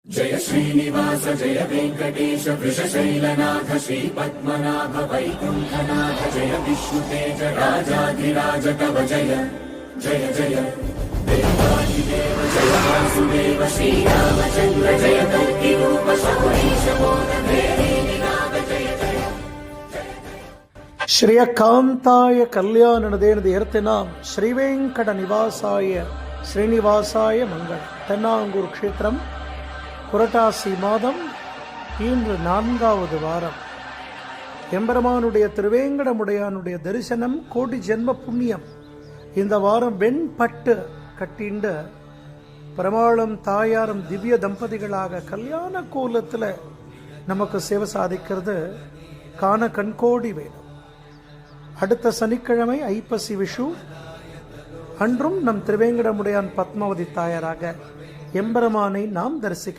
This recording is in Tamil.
जय श्रीनिवास जय वेंकटेश वृषशैलनाथ श्री पद्मनाभ वैकुंठनाथ जय विष्णुतेज राजाधिराज कव जय जय जय देवादिदेव जय वासुदेव श्रीरामचंद्र जय कल्कि रूप शौरीश मोदभेदीनाथ जय जय श्रेयकांताय कल्याणनदेनது நாம் ஸ்ரீவேங்கட நிவாசாய ஸ்ரீனிவாசாய மங்கள தென்னாங்கூர் க்ஷேத்திரம் புரட்டாசி மாதம் இன்று 4வது வாரம். எம்பெருமானுடைய திருவேங்கடமுடையானுடைய தரிசனம் கோடி ஜென்ம புண்ணியம். இந்த வாரம் வெண்பட்டு கட்டிண்டு பெருமாளும் தாயாரும் திவ்ய தம்பதிகளாக கல்யாண கோலத்தில் நமக்கு சேவை சாதிக்கிறது காண கண்கோடி வேணும். அடுத்த சனிக்கிழமை ஐப்பசி விஷு அன்றும் நம் திருவேங்கடமுடையான் பத்மாவதி தாயாராக எம்பெருமானை நாம் தரிசிக்க